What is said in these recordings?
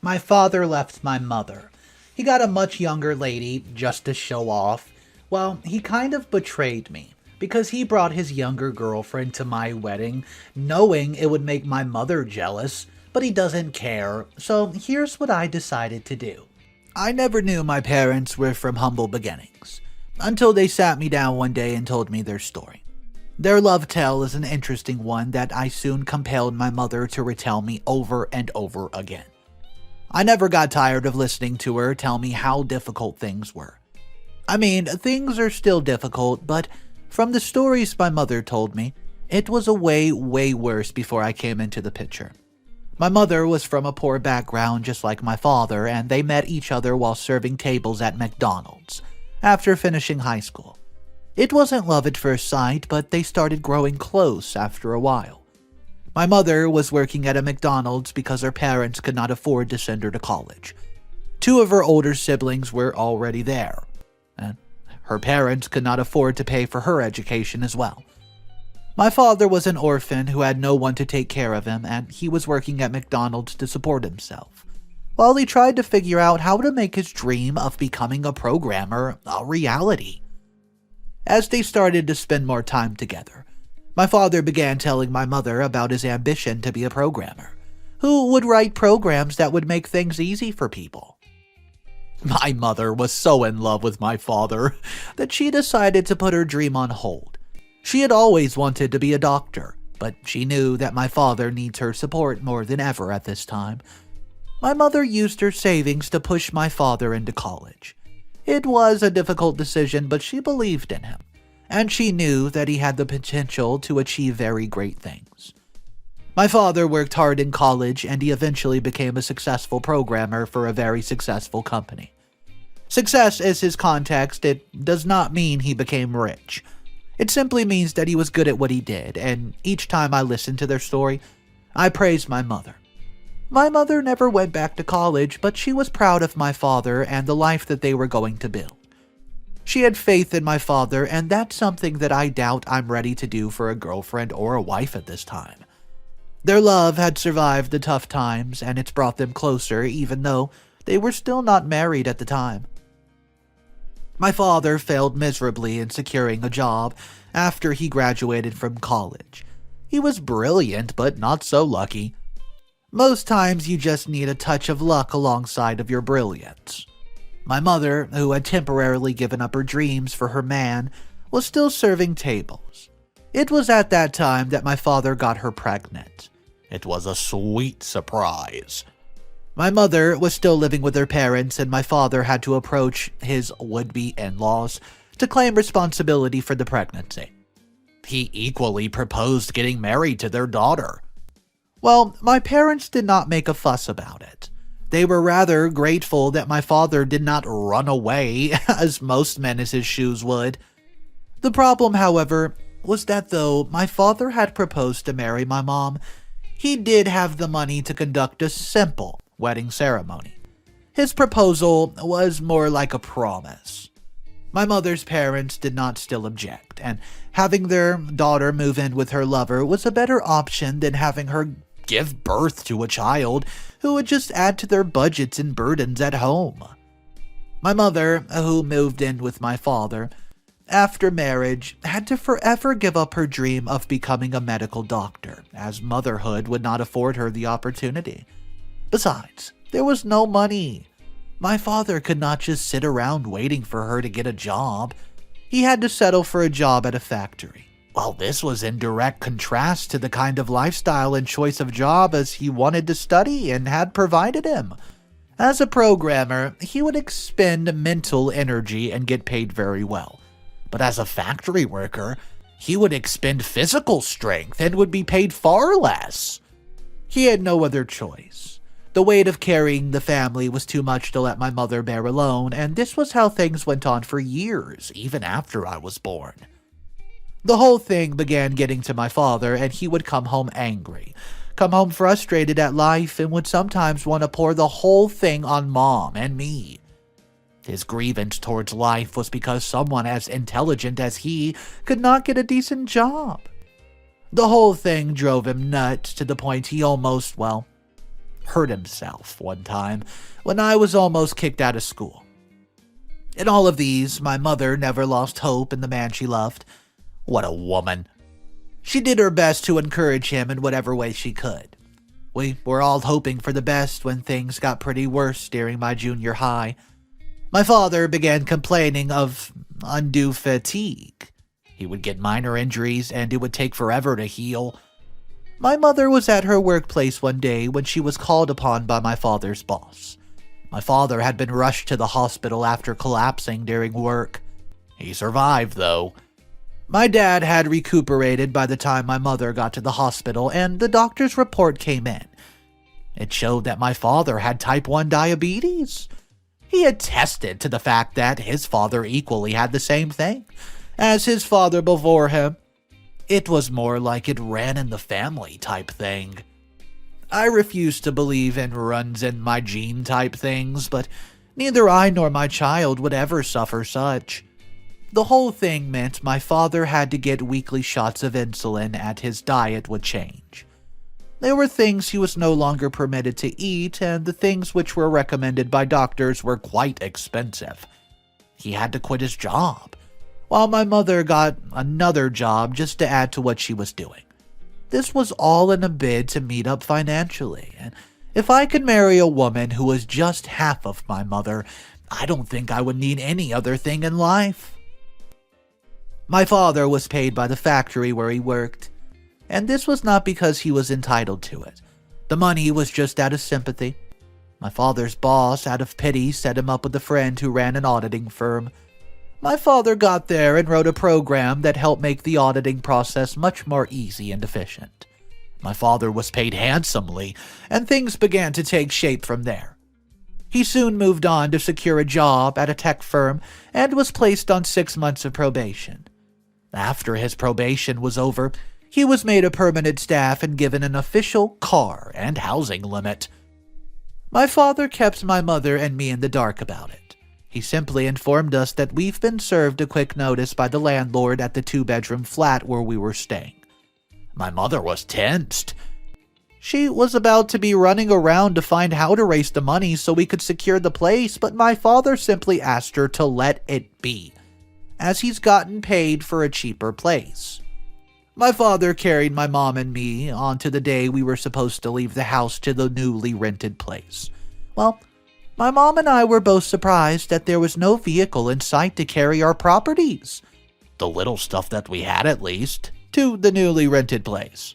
My father left my mother. He got a much younger lady just to show off. Well, he kind of betrayed me because he brought his younger girlfriend to my wedding, knowing it would make my mother jealous, but he doesn't care, so here's what I decided to do. I never knew my parents were from humble beginnings, until they sat me down one day and told me their story. Their love tale is an interesting one that I soon compelled my mother to retell me over and over again. I never got tired of listening to her tell me how difficult things were. I mean, things are still difficult, but from the stories my mother told me, it was a way worse before I came into the picture. My mother was from a poor background just like my father, and they met each other while serving tables at McDonald's after finishing high school. It wasn't love at first sight, but they started growing close after a while. My mother was working at a McDonald's because her parents could not afford to send her to college. Two of her older siblings were already there, and her parents could not afford to pay for her education as well. My father was an orphan who had no one to take care of him, and he was working at McDonald's to support himself, while he tried to figure out how to make his dream of becoming a programmer a reality. As they started to spend more time together, my father began telling my mother about his ambition to be a programmer, who would write programs that would make things easy for people. My mother was so in love with my father that she decided to put her dream on hold. She had always wanted to be a doctor, but she knew that my father needs her support more than ever at this time. My mother used her savings to push my father into college. It was a difficult decision, but she believed in him, and she knew that he had the potential to achieve very great things. My father worked hard in college, and he eventually became a successful programmer for a very successful company. Success is his context. It does not mean he became rich. It simply means that he was good at what he did, and each time I listened to their story, I praised my mother. My mother never went back to college, but she was proud of my father and the life that they were going to build. She had faith in my father, and that's something that I doubt I'm ready to do for a girlfriend or a wife at this time. Their love had survived the tough times, and it's brought them closer even though they were still not married at the time. My father failed miserably in securing a job after he graduated from college. He was brilliant, but not so lucky. Most times you just need a touch of luck alongside of your brilliance. My mother, who had temporarily given up her dreams for her man, was still serving tables. It was at that time that my father got her pregnant. It was a sweet surprise. My mother was still living with her parents, and my father had to approach his would-be in-laws to claim responsibility for the pregnancy. He equally proposed getting married to their daughter. Well, my parents did not make a fuss about it. They were rather grateful that my father did not run away, as most men in his shoes would. The problem, however, was that though my father had proposed to marry my mom, he did have the money to conduct a simple wedding ceremony. His proposal was more like a promise. My mother's parents did not still object, and having their daughter move in with her lover was a better option than having her give birth to a child who would just add to their budgets and burdens at home. My mother, who moved in with my father, after marriage, had to forever give up her dream of becoming a medical doctor, as motherhood would not afford her the opportunity. Besides, there was no money. My father could not just sit around waiting for her to get a job. He had to settle for a job at a factory. Well, this was in direct contrast to the kind of lifestyle and choice of job as he wanted to study and had provided him. As a programmer, he would expend mental energy and get paid very well. But as a factory worker, he would expend physical strength and would be paid far less. He had no other choice. The weight of carrying the family was too much to let my mother bear alone, and this was how things went on for years, even after I was born. The whole thing began getting to my father, and he would come home angry, come home frustrated at life, and would sometimes want to pour the whole thing on Mom and me. His grievance towards life was because someone as intelligent as he could not get a decent job. The whole thing drove him nuts to the point he almost, hurt himself one time when I was almost kicked out of school. In all of these, my mother never lost hope in the man she loved. What a woman. She did her best to encourage him in whatever way she could. We were all hoping for the best when things got pretty worse during my junior high. My father began complaining of undue fatigue. He would get minor injuries and it would take forever to heal. My mother was at her workplace one day when she was called upon by my father's boss. My father had been rushed to the hospital after collapsing during work. He survived, though. My dad had recuperated by the time my mother got to the hospital and the doctor's report came in. It showed that my father had type 1 diabetes. He attested to the fact that his father equally had the same thing as his father before him. It was more like it ran in the family type thing. I refuse to believe in runs in my gene type things, but neither I nor my child would ever suffer such. The whole thing meant my father had to get weekly shots of insulin and his diet would change. There were things he was no longer permitted to eat, and the things which were recommended by doctors were quite expensive. He had to quit his job, while my mother got another job just to add to what she was doing. This was all in a bid to meet up financially, and if I could marry a woman who was just half of my mother, I don't think I would need any other thing in life. My father was paid by the factory where he worked, and this was not because he was entitled to it. The money was just out of sympathy. My father's boss, out of pity, set him up with a friend who ran an auditing firm. My father got there and wrote a program that helped make the auditing process much more easy and efficient. My father was paid handsomely, and things began to take shape from there. He soon moved on to secure a job at a tech firm and was placed on 6 months of probation. After his probation was over, he was made a permanent staff and given an official car and housing limit. My father kept my mother and me in the dark about it. He simply informed us that we've been served a quick notice by the landlord at the 2-bedroom flat where we were staying. My mother was tensed. She was about to be running around to find how to raise the money so we could secure the place, but my father simply asked her to let it be, as he's gotten paid for a cheaper place. My father carried my mom and me on to the day we were supposed to leave the house to the newly rented place. Well, my mom and I were both surprised that there was no vehicle in sight to carry our properties, the little stuff that we had at least, to the newly rented place.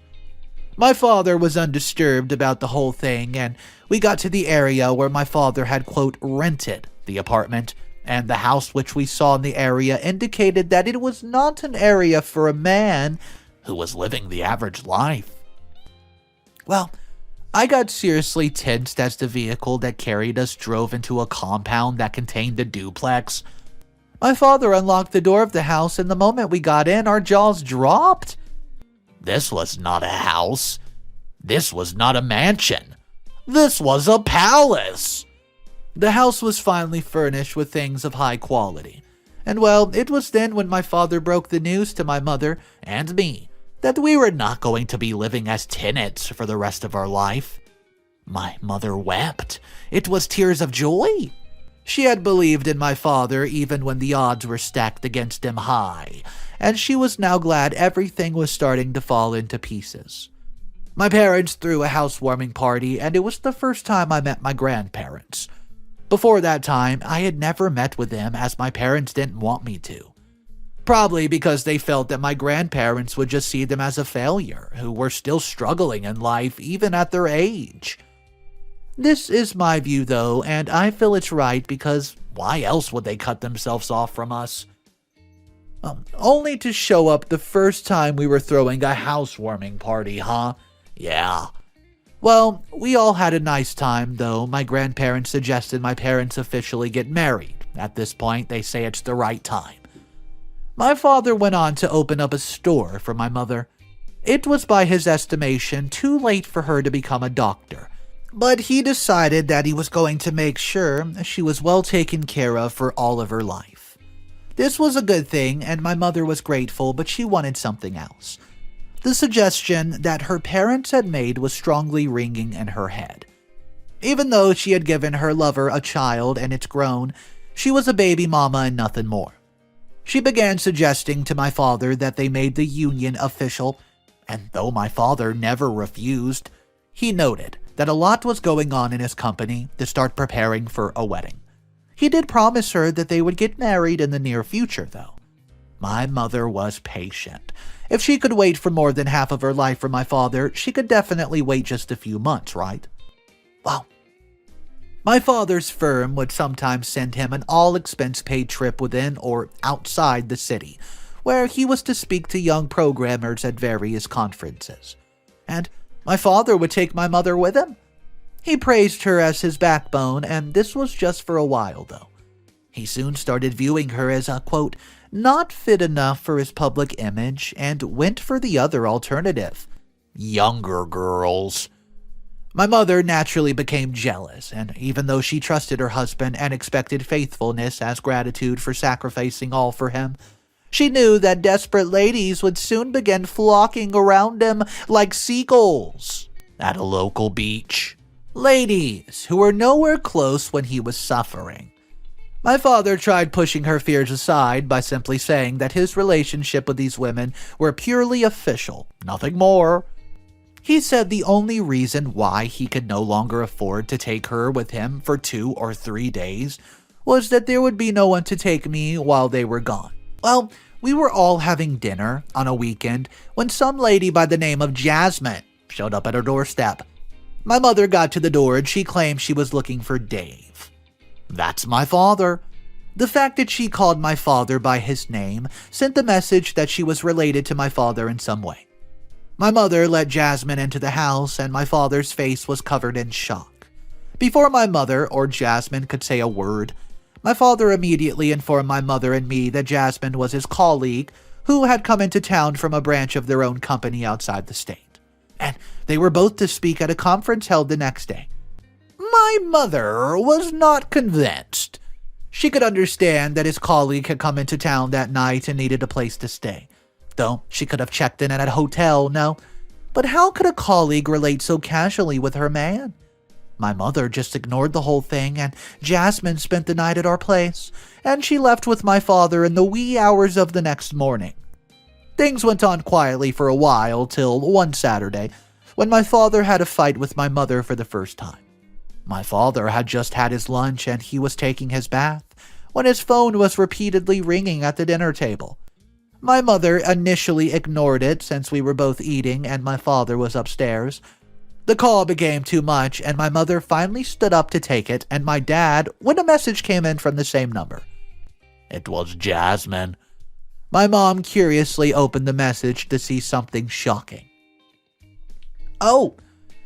My father was undisturbed about the whole thing, and we got to the area where my father had, quote, rented the apartment, and the house which we saw in the area indicated that it was not an area for a man who was living the average life. Well, I got seriously tensed as the vehicle that carried us drove into a compound that contained a duplex. My father unlocked the door of the house, and the moment we got in, our jaws dropped. This was not a house. This was not a mansion. This was a palace. The house was finally furnished with things of high quality. And well, it was then when my father broke the news to my mother and me that we were not going to be living as tenants for the rest of our life. My mother wept. It was tears of joy. She had believed in my father even when the odds were stacked against him high, and she was now glad everything was starting to fall into pieces. My parents threw a housewarming party, and it was the first time I met my grandparents. Before that time, I had never met with them as my parents didn't want me to. Probably because they felt that my grandparents would just see them as a failure, who were still struggling in life even at their age. This is my view though, and I feel it's right because why else would they cut themselves off from us? Only to show up the first time we were throwing a housewarming party, huh? Yeah. Well, we all had a nice time though. My grandparents suggested my parents officially get married. At this point, they say it's the right time. My father went on to open up a store for my mother. It was by his estimation too late for her to become a doctor, but he decided that he was going to make sure she was well taken care of for all of her life. This was a good thing, and my mother was grateful, but she wanted something else. The suggestion that her parents had made was strongly ringing in her head. Even though she had given her lover a child and it's grown, she was a baby mama and nothing more. She began suggesting to my father that they made the union official, and though my father never refused, he noted that a lot was going on in his company to start preparing for a wedding. He did promise her that they would get married in the near future, though. My mother was patient. If she could wait for more than half of her life for my father, she could definitely wait just a few months, right? Well, my father's firm would sometimes send him an all-expense-paid trip within or outside the city, where he was to speak to young programmers at various conferences. And my father would take my mother with him. He praised her as his backbone, and this was just for a while, though. He soon started viewing her as a, quote, not fit enough for his public image, and went for the other alternative. Younger girls. My mother naturally became jealous, and even though she trusted her husband and expected faithfulness as gratitude for sacrificing all for him, she knew that desperate ladies would soon begin flocking around him like seagulls at a local beach. Ladies who were nowhere close when he was suffering. My father tried pushing her fears aside by simply saying that his relationship with these women were purely official, nothing more. He said the only reason why he could no longer afford to take her with him for 2 or 3 days was that there would be no one to take me while they were gone. Well, we were all having dinner on a weekend when some lady by the name of Jasmine showed up at her doorstep. My mother got to the door and she claimed she was looking for Dave. That's my father. The fact that she called my father by his name sent the message that she was related to my father in some way. My mother let Jasmine into the house, and my father's face was covered in shock. Before my mother or Jasmine could say a word, my father immediately informed my mother and me that Jasmine was his colleague who had come into town from a branch of their own company outside the state, and they were both to speak at a conference held the next day. My mother was not convinced. She could understand that his colleague had come into town that night and needed a place to stay. Though she could have checked in at a hotel, no. But how could a colleague relate so casually with her man? My mother just ignored the whole thing, and Jasmine spent the night at our place, and she left with my father in the wee hours of the next morning. Things went on quietly for a while till one Saturday, when my father had a fight with my mother for the first time. My father had just had his lunch and he was taking his bath, when his phone was repeatedly ringing at the dinner table. My mother initially ignored it since we were both eating and my father was upstairs. The call became too much and my mother finally stood up to take it and my dad when a message came in from the same number. It was Jasmine. My mom curiously opened the message to see something shocking. Oh,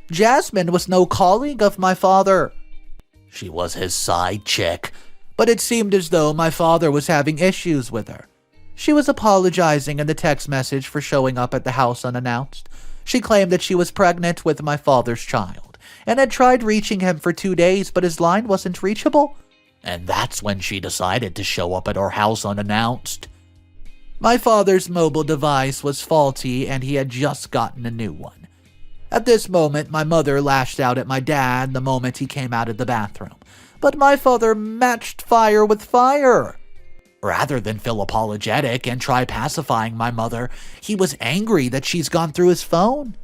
Jasmine was no colleague of my father. She was his side chick, but it seemed as though my father was having issues with her. She was apologizing in the text message for showing up at the house unannounced. She claimed that she was pregnant with my father's child and had tried reaching him for 2 days, but his line wasn't reachable. And that's when she decided to show up at our house unannounced. My father's mobile device was faulty and he had just gotten a new one. At this moment, my mother lashed out at my dad the moment he came out of the bathroom, but my father matched fire with fire. Rather than feel apologetic and try pacifying my mother, he was angry that she's gone through his phone.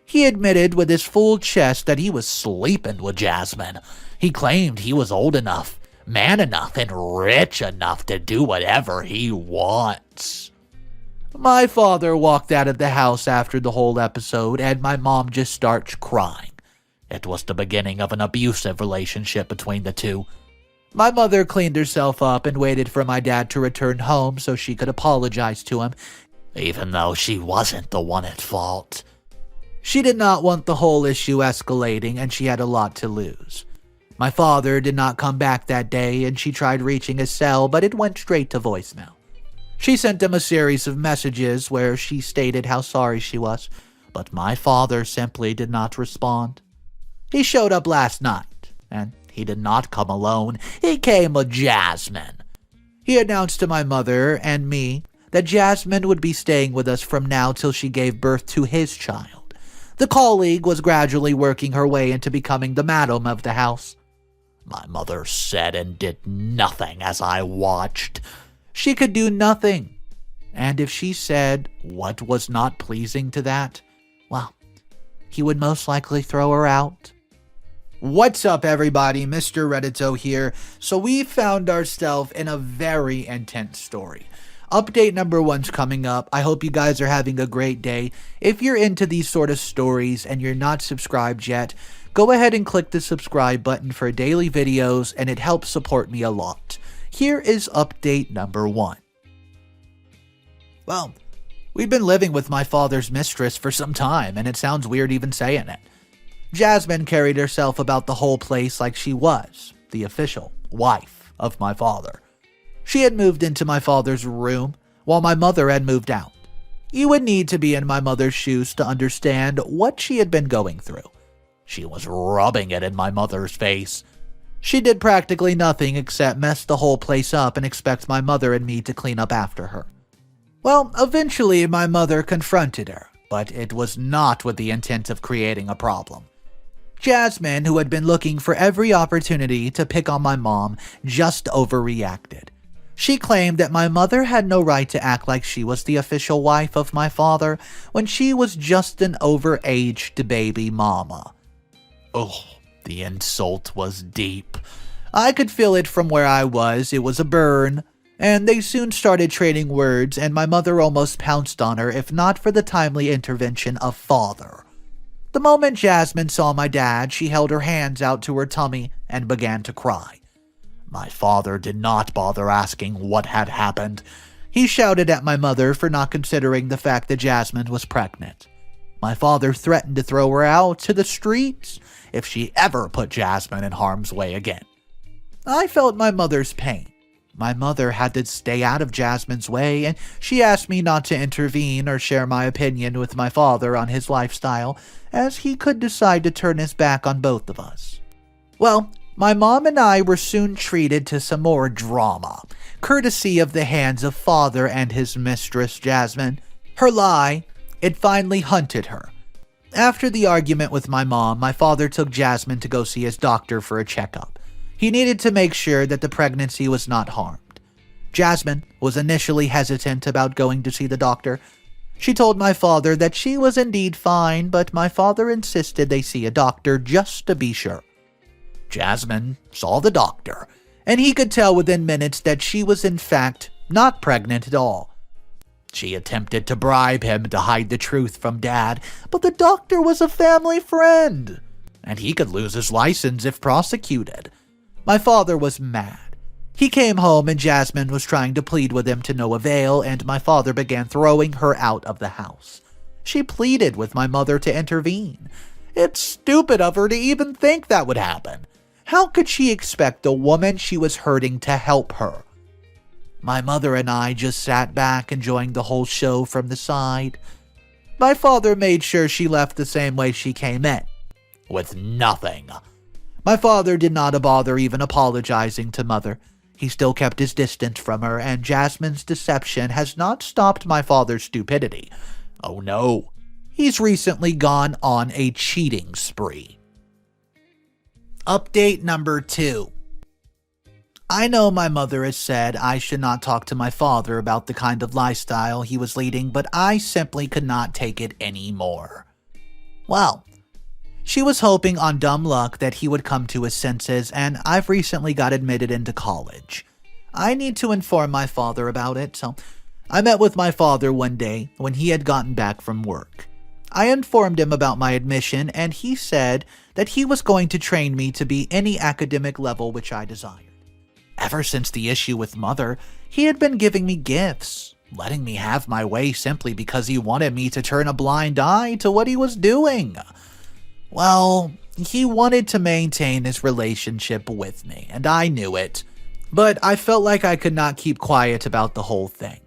He admitted with his full chest that he was sleeping with Jasmine. He claimed he was old enough, man enough, and rich enough to do whatever he wants. My father walked out of the house after the whole episode, and my mom just starts crying. It was the beginning of an abusive relationship between the two. My mother cleaned herself up and waited for my dad to return home so she could apologize to him, even though she wasn't the one at fault. She did not want the whole issue escalating, and she had a lot to lose. My father did not come back that day, and she tried reaching his cell, but it went straight to voicemail. She sent him a series of messages where she stated how sorry she was, but my father simply did not respond. He showed up last night, and he did not come alone. He came with Jasmine. He announced to my mother and me that Jasmine would be staying with us from now till she gave birth to his child. The colleague was gradually working her way into becoming the madam of the house. My mother said and did nothing as I watched. She could do nothing. And if she said what was not pleasing to that, well, he would most likely throw her out. What's up, everybody? Mr. Reddito here. So we found ourselves in a very intense story. Update number 1's coming up. I hope you guys are having a great day. If you're into these sort of stories and you're not subscribed yet, go ahead and click the subscribe button for daily videos, and it helps support me a lot. Here is update number 1. Well, we've been living with my father's mistress for some time, and it sounds weird even saying it. Jasmine carried herself about the whole place like she was the official wife of my father. She had moved into my father's room while my mother had moved out. You would need to be in my mother's shoes to understand what she had been going through. She was rubbing it in my mother's face. She did practically nothing except mess the whole place up and expect my mother and me to clean up after her. Well, eventually my mother confronted her, but it was not with the intent of creating a problem. Jasmine, who had been looking for every opportunity to pick on my mom, just overreacted. She claimed that my mother had no right to act like she was the official wife of my father when she was just an overaged baby mama. Oh, the insult was deep. I could feel it from where I was. It was a burn. And they soon started trading words, and my mother almost pounced on her if not for the timely intervention of father. The moment Jasmine saw my dad, she held her hands out to her tummy and began to cry. My father did not bother asking what had happened. He shouted at my mother for not considering the fact that Jasmine was pregnant. My father threatened to throw her out to the streets if she ever put Jasmine in harm's way again. I felt my mother's pain. My mother had to stay out of Jasmine's way, and she asked me not to intervene or share my opinion with my father on his lifestyle, as he could decide to turn his back on both of us. Well, my mom and I were soon treated to some more drama, courtesy of the hands of father and his mistress, Jasmine. Her lie, it finally hunted her. After the argument with my mom, my father took Jasmine to go see his doctor for a checkup. He needed to make sure that the pregnancy was not harmed. Jasmine was initially hesitant about going to see the doctor. She told my father that she was indeed fine, but my father insisted they see a doctor just to be sure. Jasmine saw the doctor, and he could tell within minutes that she was in fact not pregnant at all. She attempted to bribe him to hide the truth from Dad, but the doctor was a family friend, and he could lose his license if prosecuted. My father was mad. He came home and Jasmine was trying to plead with him to no avail, and my father began throwing her out of the house. She pleaded with my mother to intervene. It's stupid of her to even think that would happen. How could she expect the woman she was hurting to help her? My mother and I just sat back enjoying the whole show from the side. My father made sure she left the same way she came in, with nothing. My father did not bother even apologizing to Mother. He still kept his distance from her, and Jasmine's deception has not stopped my father's stupidity. Oh no, he's recently gone on a cheating spree. Update number 2. I know my mother has said I should not talk to my father about the kind of lifestyle he was leading, but I simply could not take it anymore. Well, she was hoping on dumb luck that he would come to his senses, and I've recently got admitted into college. I need to inform my father about it, so I met with my father one day when he had gotten back from work. I informed him about my admission, and he said that he was going to train me to be any academic level which I desired. Ever since the issue with Mother, he had been giving me gifts, letting me have my way simply because he wanted me to turn a blind eye to what he was doing. Well, he wanted to maintain his relationship with me, and I knew it, but I felt like I could not keep quiet about the whole thing.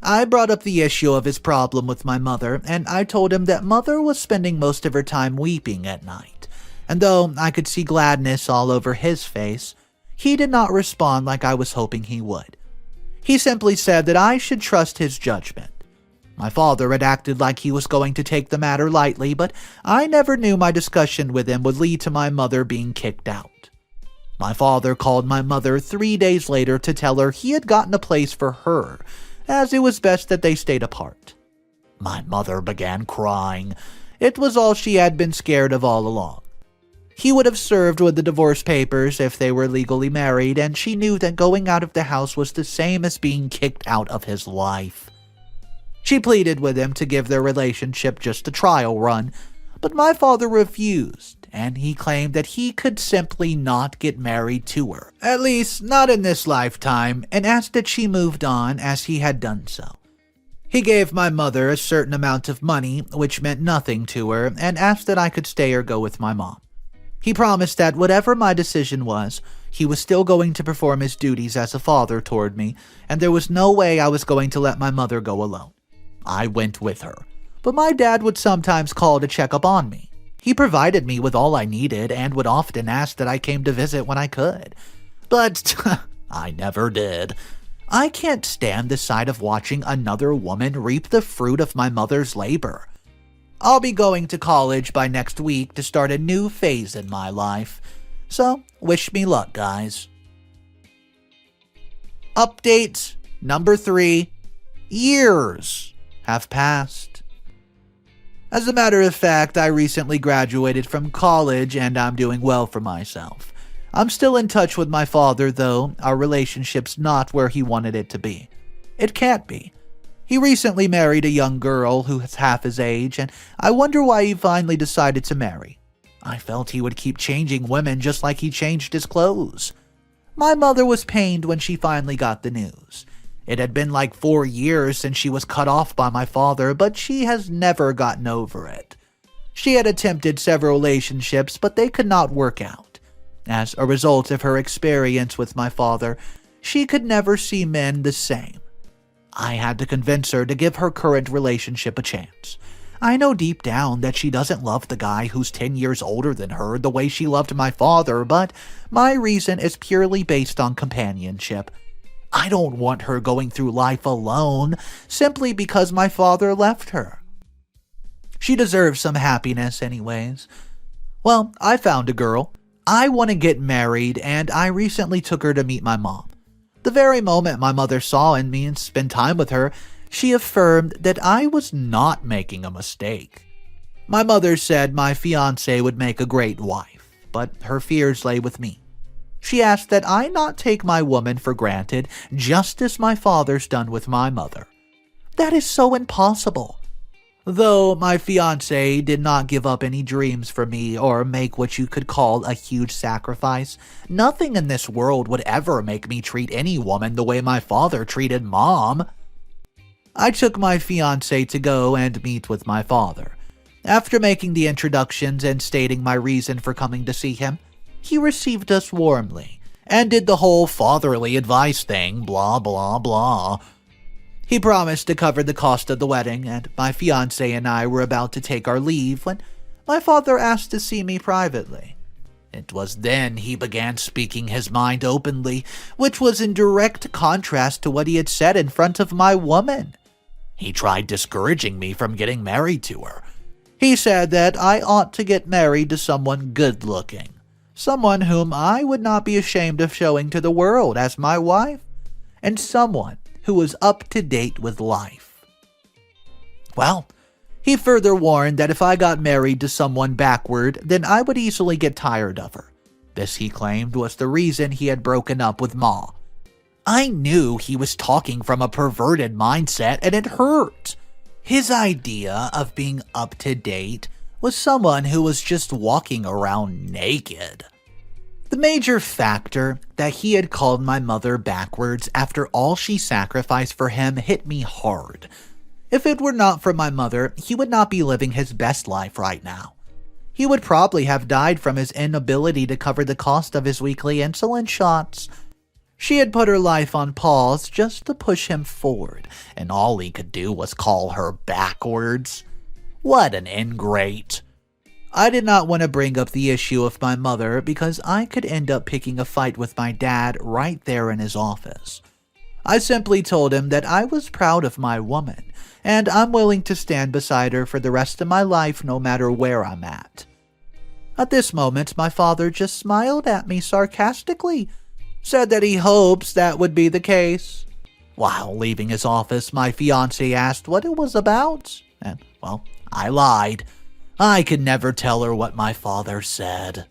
I brought up the issue of his problem with my mother, and I told him that Mother was spending most of her time weeping at night, and though I could see gladness all over his face, he did not respond like I was hoping he would. He simply said that I should trust his judgment. My father had acted like he was going to take the matter lightly, but I never knew my discussion with him would lead to my mother being kicked out. My father called my mother 3 days later to tell her he had gotten a place for her, as it was best that they stayed apart. My mother began crying. It was all she had been scared of all along. He would have served with the divorce papers if they were legally married, and she knew that going out of the house was the same as being kicked out of his life. She pleaded with him to give their relationship just a trial run, but my father refused, and he claimed that he could simply not get married to her, at least not in this lifetime, and asked that she moved on as he had done so. He gave my mother a certain amount of money, which meant nothing to her, and asked that I could stay or go with my mom. He promised that whatever my decision was, he was still going to perform his duties as a father toward me, and there was no way I was going to let my mother go alone. I went with her, but my dad would sometimes call to check up on me. He provided me with all I needed and would often ask that I came to visit when I could. But I never did. I can't stand the sight of watching another woman reap the fruit of my mother's labor. I'll be going to college by next week to start a new phase in my life. So, wish me luck, guys. Update number 3. Years have passed. As a matter of fact, I recently graduated from college and I'm doing well for myself. I'm still in touch with my father, though our relationship's not where he wanted it to be. It can't be. He recently married a young girl who is half his age, and I wonder why he finally decided to marry. I felt he would keep changing women just like he changed his clothes. My mother was pained when she finally got the news. It had been like 4 years since she was cut off by my father, but she has never gotten over it. She had attempted several relationships, but they could not work out. As a result of her experience with my father, she could never see men the same. I had to convince her to give her current relationship a chance. I know deep down that she doesn't love the guy who's 10 years older than her the way she loved my father, but my reason is purely based on companionship. I don't want her going through life alone simply because my father left her. She deserves some happiness anyways. Well, I found a girl. I want to get married, and I recently took her to meet my mom. The very moment my mother saw in me and spent time with her, she affirmed that I was not making a mistake. My mother said my fiancé would make a great wife, but her fears lay with me. She asked that I not take my woman for granted, just as my father's done with my mother. That is so impossible. Though my fiancé did not give up any dreams for me or make what you could call a huge sacrifice, nothing in this world would ever make me treat any woman the way my father treated Mom. I took my fiancé to go and meet with my father. After making the introductions and stating my reason for coming to see him, he received us warmly and did the whole fatherly advice thing, blah blah blah. He promised to cover the cost of the wedding, and my fiancé and I were about to take our leave when my father asked to see me privately. It was then he began speaking his mind openly, which was in direct contrast to what he had said in front of my woman. He tried discouraging me from getting married to her. He said that I ought to get married to someone good-looking, someone whom I would not be ashamed of showing to the world as my wife, and someone who was up to date with life. Well, he further warned that if I got married to someone backward, then I would easily get tired of her. This, he claimed, was the reason he had broken up with Ma. I knew he was talking from a perverted mindset, and it hurt. His idea of being up to date was someone who was just walking around naked. The major factor that he had called my mother backwards after all she sacrificed for him hit me hard. If it were not for my mother, he would not be living his best life right now. He would probably have died from his inability to cover the cost of his weekly insulin shots. She had put her life on pause just to push him forward, and all he could do was call her backwards. What an ingrate. I did not want to bring up the issue of my mother because I could end up picking a fight with my dad right there in his office. I simply told him that I was proud of my woman, and I'm willing to stand beside her for the rest of my life no matter where I'm at. At this moment, my father just smiled at me sarcastically, said that he hopes that would be the case. While leaving his office, my fiancée asked what it was about, and, well, I lied. I could never tell her what my father said.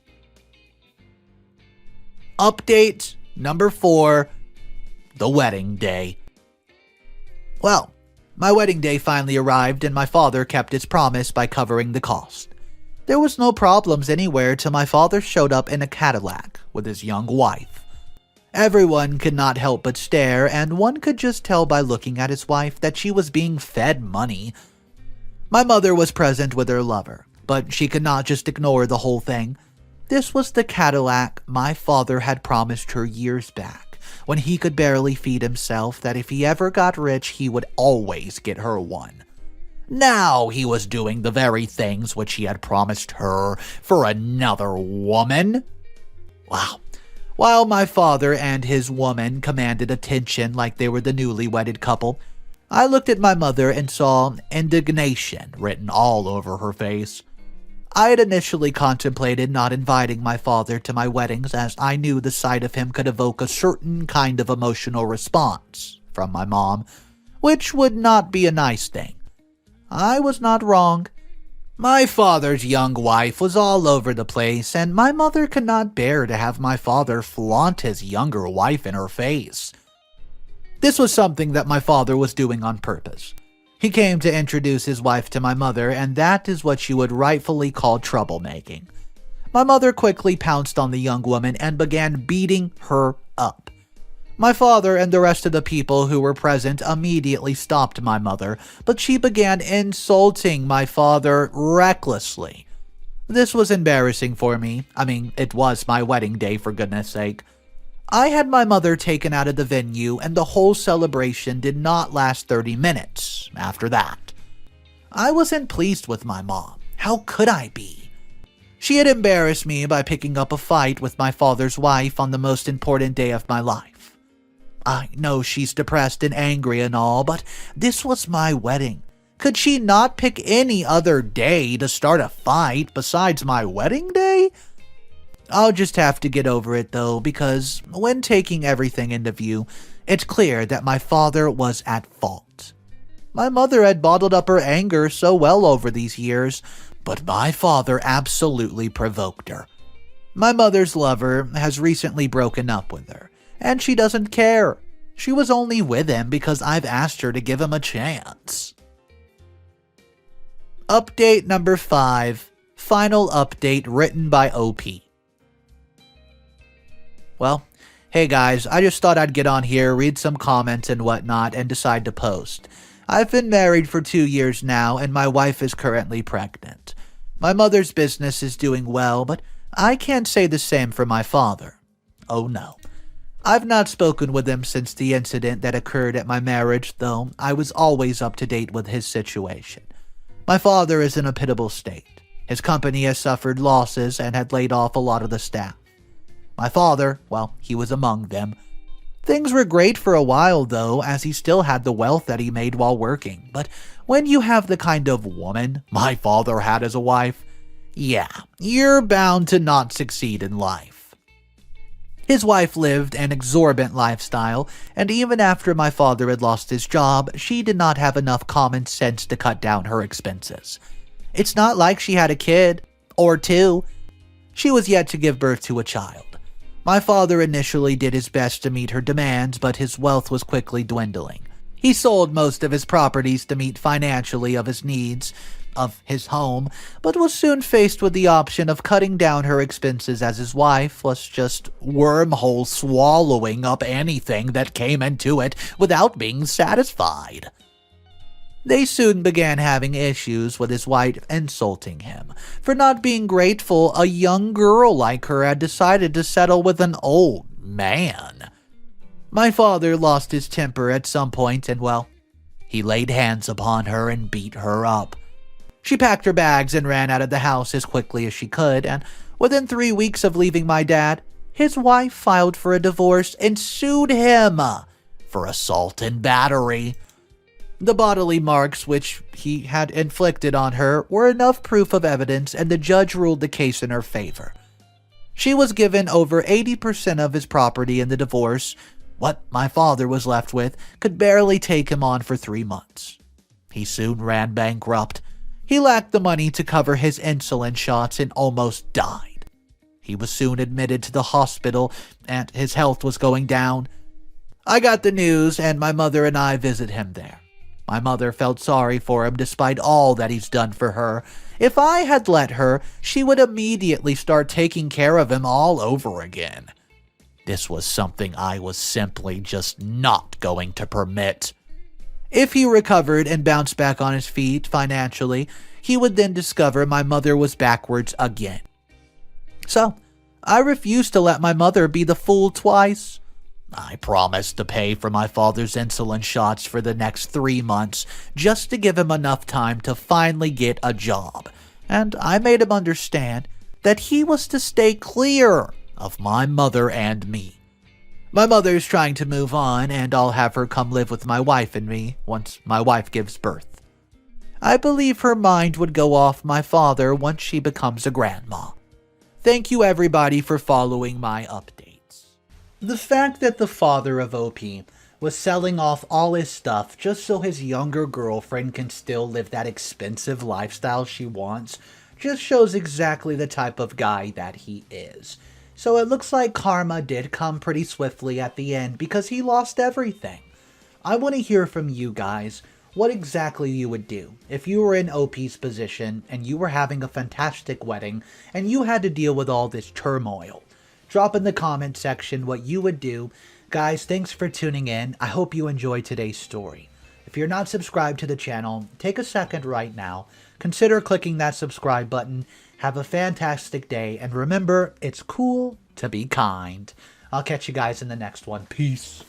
Update number 4, the wedding day. Well, my wedding day finally arrived and my father kept his promise by covering the cost. There was no problems anywhere till my father showed up in a Cadillac with his young wife. Everyone could not help but stare, and one could just tell by looking at his wife that she was being fed money. My mother was present with her lover, but she could not just ignore the whole thing. This was the Cadillac my father had promised her years back, when he could barely feed himself, that if he ever got rich, he would always get her one. Now he was doing the very things which he had promised her for another woman. Wow. While my father and his woman commanded attention like they were the newly wedded couple, I looked at my mother and saw indignation written all over her face. I had initially contemplated not inviting my father to my weddings, as I knew the sight of him could evoke a certain kind of emotional response from my mom, which would not be a nice thing. I was not wrong. My father's young wife was all over the place, and my mother could not bear to have my father flaunt his younger wife in her face. This was something that my father was doing on purpose. He came to introduce his wife to my mother, and that is what you would rightfully call troublemaking. My mother quickly pounced on the young woman and began beating her up. My father and the rest of the people who were present immediately stopped my mother, but she began insulting my father recklessly. This was embarrassing for me. I mean, it was my wedding day, for goodness sake. I had my mother taken out of the venue, and the whole celebration did not last 30 minutes after that. I wasn't pleased with my mom. How could I be? She had embarrassed me by picking up a fight with my father's wife on the most important day of my life. I know she's depressed and angry and all, but this was my wedding. Could she not pick any other day to start a fight besides my wedding day? I'll just have to get over it though, because when taking everything into view, it's clear that my father was at fault. My mother had bottled up her anger so well over these years, but my father absolutely provoked her. My mother's lover has recently broken up with her, and she doesn't care. She was only with him because I've asked her to give him a chance. Update number 5. Final update written by OP. Well, hey guys, I just thought I'd get on here, read some comments and whatnot, and decide to post. I've been married for 2 years now, and my wife is currently pregnant. My mother's business is doing well, but I can't say the same for my father. Oh no. I've not spoken with him since the incident that occurred at my marriage, though I was always up to date with his situation. My father is in a pitiable state. His company has suffered losses and had laid off a lot of the staff. My father, well, he was among them. Things were great for a while, though, as he still had the wealth that he made while working. But when you have the kind of woman my father had as a wife, yeah, you're bound to not succeed in life. His wife lived an exorbitant lifestyle, and even after my father had lost his job, she did not have enough common sense to cut down her expenses. It's not like she had a kid, or 2. She was yet to give birth to a child. My father initially did his best to meet her demands, but his wealth was quickly dwindling. He sold most of his properties to meet financially of his needs of his home, but was soon faced with the option of cutting down her expenses, as his wife was just wormhole swallowing up anything that came into it without being satisfied. They soon began having issues with his wife insulting him for not being grateful a young girl like her had decided to settle with an old man. My father lost his temper at some point and, well, he laid hands upon her and beat her up. She packed her bags and ran out of the house as quickly as she could, and within 3 weeks of leaving my dad, his wife filed for a divorce and sued him for assault and battery. The bodily marks which he had inflicted on her were enough proof of evidence, and the judge ruled the case in her favor. She was given over 80% of his property in the divorce. What my father was left with could barely take him on for 3 months. He soon ran bankrupt. He lacked the money to cover his insulin shots and almost died. He was soon admitted to the hospital, and his health was going down. I got the news, and my mother and I visited him there. My mother felt sorry for him despite all that he's done for her. If I had let her, she would immediately start taking care of him all over again. This was something I was simply just not going to permit. If he recovered and bounced back on his feet financially, he would then discover my mother was backwards again. So, I refused to let my mother be the fool twice. I promised to pay for my father's insulin shots for the next 3 months just to give him enough time to finally get a job, and I made him understand that he was to stay clear of my mother and me. My mother's trying to move on, and I'll have her come live with my wife and me once my wife gives birth. I believe her mind would go off my father once she becomes a grandma. Thank you everybody for following my updates. The fact that the father of OP was selling off all his stuff just so his younger girlfriend can still live that expensive lifestyle she wants just shows exactly the type of guy that he is. So it looks like karma did come pretty swiftly at the end because he lost everything. I want to hear from you guys what exactly you would do if you were in OP's position and you were having a fantastic wedding and you had to deal with all this turmoil. Drop in the comment section what you would do. Guys, thanks for tuning in. I hope you enjoyed today's story. If you're not subscribed to the channel, take a second right now. Consider clicking that subscribe button. Have a fantastic day, and remember, it's cool to be kind. I'll catch you guys in the next one. Peace.